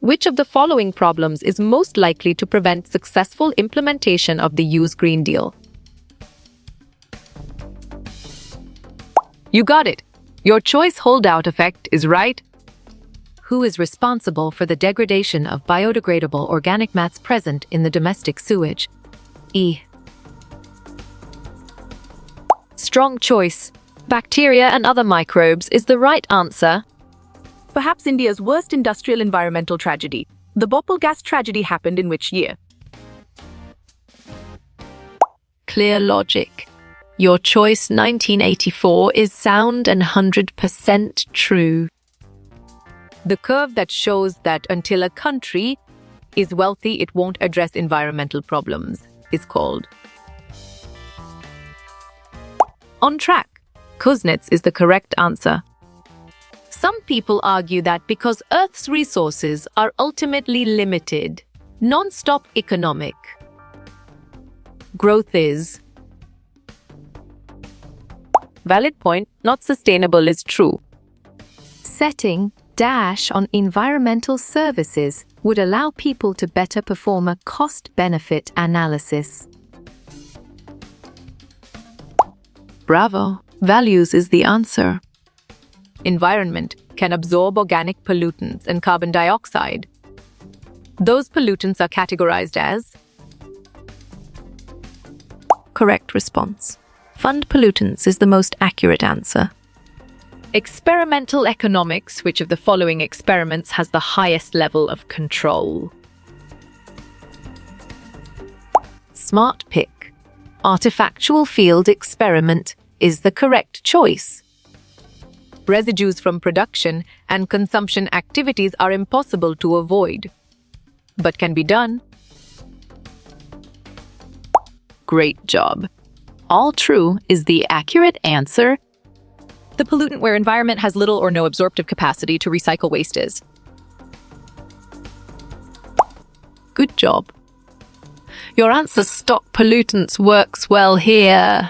Which of the following problems is most likely to prevent successful implementation of the Use Green Deal? You got it! Your choice holdout effect is right. Who is responsible for the degradation of biodegradable organic mats present in the domestic sewage? E. Strong choice. Bacteria and other microbes is the right answer. Perhaps India's worst industrial environmental tragedy. The Bhopal gas tragedy happened in which year? Clear logic. Your choice 1984 is sound and 100% true. The curve that shows that until a country is wealthy, it won't address environmental problems is called on track. Kuznets is the correct answer. Some people argue that because Earth's resources are ultimately limited, non-stop economic growth is valid point, not sustainable is true. Setting dash on environmental services would allow people to better perform a cost-benefit analysis. Bravo! Values is the answer. Environment can absorb organic pollutants and carbon dioxide. Those pollutants are categorized as correct response. Fund pollutants is the most accurate answer. Experimental economics, which of the following experiments has the highest level of control? Smart pick. Artifactual field experiment is the correct choice. Residues from production and consumption activities are impossible to avoid, but can be done. Great job. All true is the accurate answer. The pollutant where environment has little or no absorptive capacity to recycle waste is. Good job. Your answer stock pollutants works well here.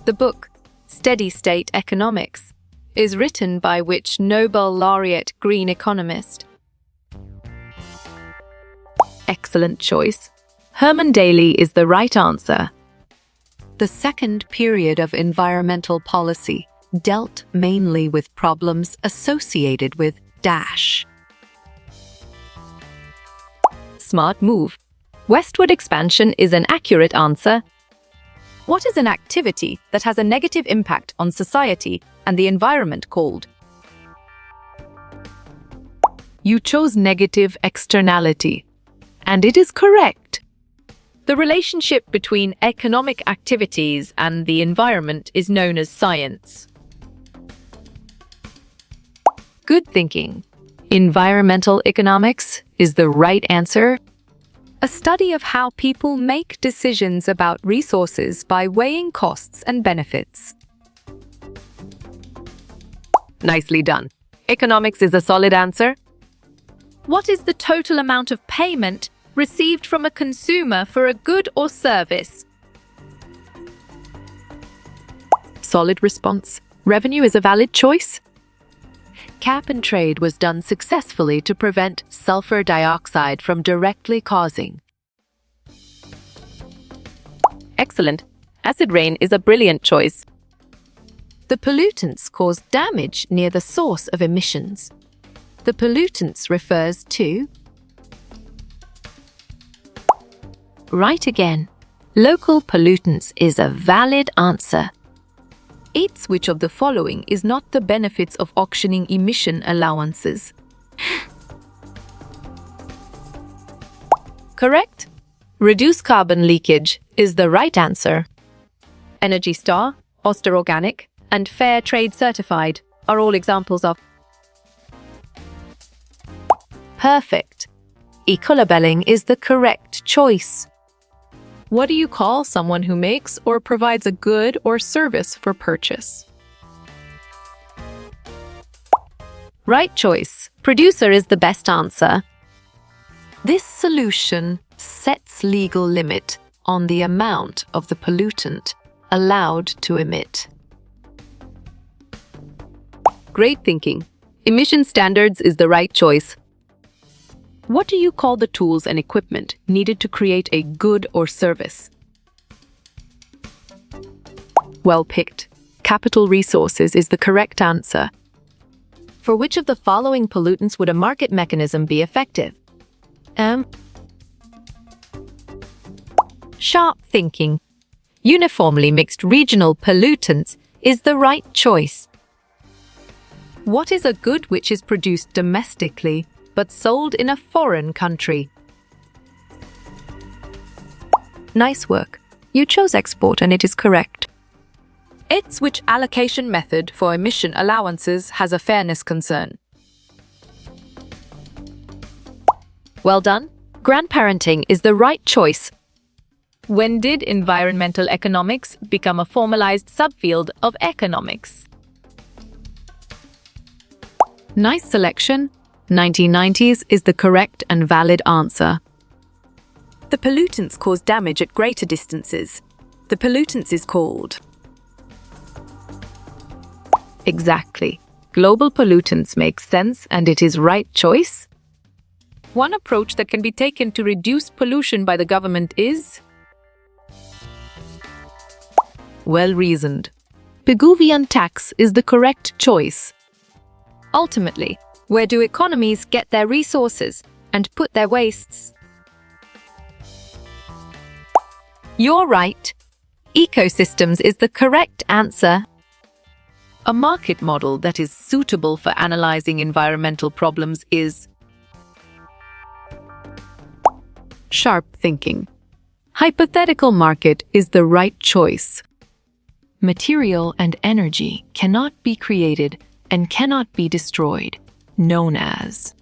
The book, Steady State Economics, is written by which Nobel laureate green economist? Excellent choice. Herman Daly is the right answer. The second period of environmental policy dealt mainly with problems associated with dash. Smart move. Westward expansion is an accurate answer. What is an activity that has a negative impact on society and the environment called? You chose negative externality, and it is correct. The relationship between economic activities and the environment is known as science. Good thinking. Environmental economics is the right answer. A study of how people make decisions about resources by weighing costs and benefits. Nicely done. Economics is a solid answer. What is the total amount of payment received from a consumer for a good or service? Solid response. Revenue is a valid choice. Cap and trade was done successfully to prevent sulfur dioxide from directly causing. Excellent. Acid rain is a brilliant choice. The pollutants cause damage near the source of emissions. The pollutants refers to right again. Local pollutants is a valid answer. It's which of the following is not the benefits of auctioning emission allowances? Correct. Reduce carbon leakage is the right answer. Energy Star, Oster Organic, and Fair Trade Certified are all examples of perfect. Ecolabelling is the correct choice. What do you call someone who makes or provides a good or service for purchase? Right choice. Producer is the best answer. This solution sets legal limit on the amount of the pollutant allowed to emit. Great thinking. Emission standards is the right choice. What do you call the tools and equipment needed to create a good or service? Well picked. Capital resources is the correct answer. For which of the following pollutants would a market mechanism be effective? Sharp thinking. Uniformly mixed regional pollutants is the right choice. What is a good which is produced domestically but sold in a foreign country? Nice work. You chose export and it is correct. It's which allocation method for emission allowances has a fairness concern. Well done. Grandparenting is the right choice. When did environmental economics become a formalized subfield of economics? Nice selection. 1990s is the correct and valid answer. The pollutants cause damage at greater distances. The pollutants is called. Exactly. Global pollutants make sense and it is right choice. One approach that can be taken to reduce pollution by the government is well reasoned. Pigouvian tax is the correct choice. Ultimately, where do economies get their resources and put their wastes? You're right. Ecosystems is the correct answer. A market model that is suitable for analyzing environmental problems is Sharp thinking. Hypothetical market is the right choice. Material and energy cannot be created and cannot be destroyed, known as.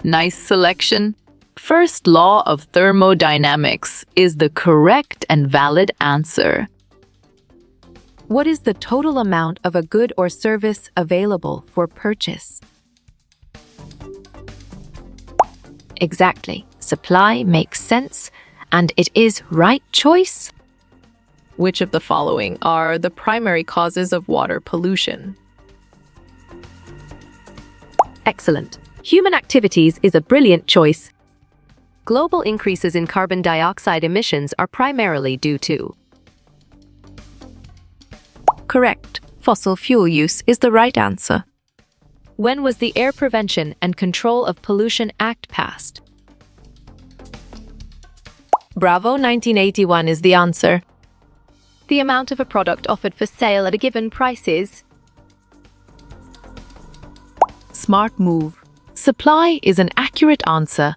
nice selection. First law of thermodynamics is the correct and valid answer. What is the total amount of a good or service available for purchase? Exactly. Supply makes sense, and it is right choice. Which of the following are the primary causes of water pollution? Excellent. Human activities is a brilliant choice. Global increases in carbon dioxide emissions are primarily due to. Correct. Fossil fuel use is the right answer. When was the Air Prevention and Control of Pollution Act passed? Bravo, 1981 is the answer. The amount of a product offered for sale at a given price is. Smart move. Supply is an accurate answer.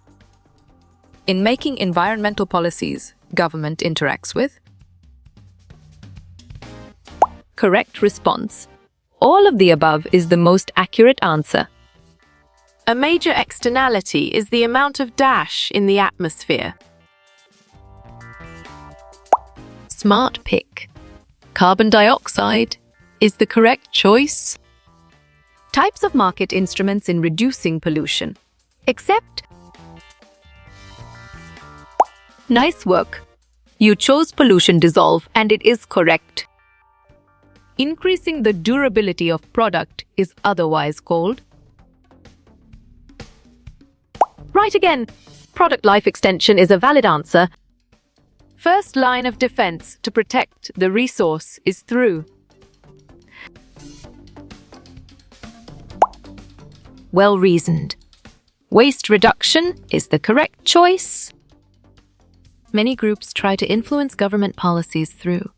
In making environmental policies, government interacts with. Correct response. All of the above is the most accurate answer. A major externality is the amount of dash in the atmosphere. Smart pick. Carbon dioxide is the correct choice. Types of market instruments in reducing pollution. Except. Nice work. You chose pollution dissolve and it is correct. Increasing the durability of product is otherwise called. Right again. Product life extension is a valid answer. First line of defense to protect the resource is through. Well reasoned. Waste reduction is the correct choice. Many groups try to influence government policies through.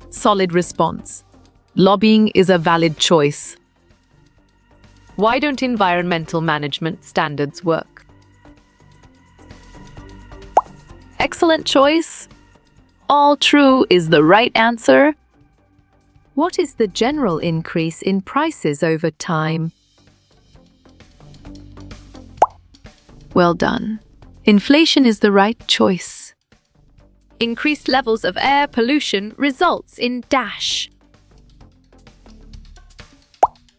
Solid response. Lobbying is a valid choice. Why don't environmental management standards work? Excellent choice. All true is the right answer. What is the general increase in prices over time? Well done. Inflation is the right choice. Increased levels of air pollution results in dash.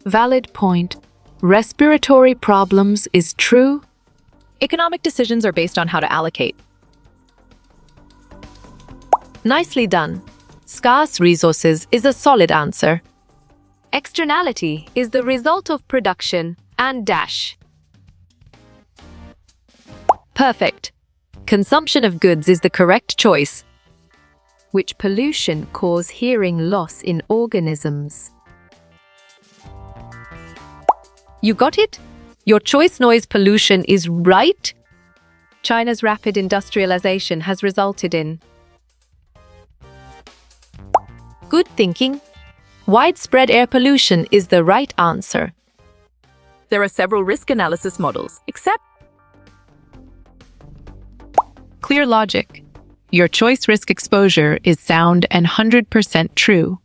Valid point. Respiratory problems is true. Economic decisions are based on how to allocate. Nicely done. Scarce resources is a solid answer. Externality is the result of production and dash. Perfect. Consumption of goods is the correct choice. Which pollution cause hearing loss in organisms? You got it? Your choice noise pollution is right. China's rapid industrialization has resulted in good thinking. Widespread air pollution is the right answer. There are several risk analysis models, except Clear logic. Your choice risk exposure is sound and 100% true.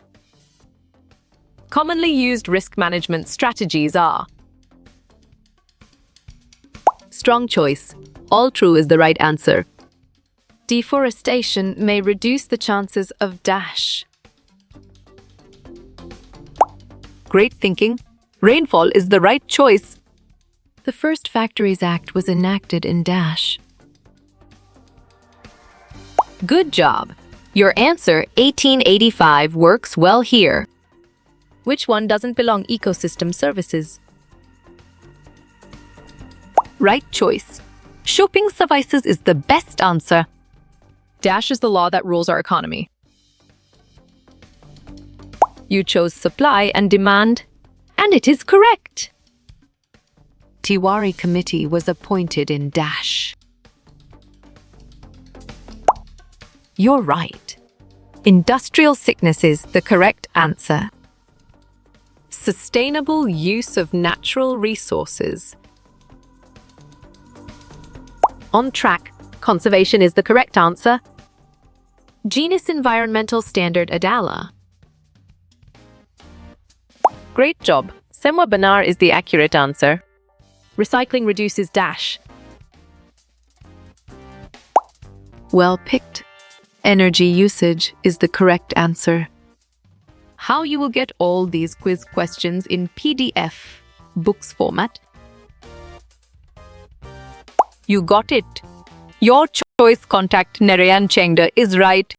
Commonly used risk management strategies are strong choice. All true is the right answer. Deforestation may reduce the chances of dash. Great thinking. Rainfall is the right choice. The first Factories Act was enacted in dash. Good job. Your answer, 1885, works well here. Which one doesn't belong ecosystem services? Right choice. Shopping services is the best answer. dash is the law that rules our economy. You chose supply and demand, and it is correct. Tiwari Committee was appointed in dash. You're right. Industrial sickness is the correct answer. Sustainable use of natural resources. On track. Conservation is the correct answer. Genus Environmental Standard Adala. Great job. Semwa Banar is the accurate answer. Recycling reduces dash. Well picked. Energy usage is the correct answer. How you will get all these quiz questions in PDF books format? You got it. Your choice contact Narayan Chengda is right.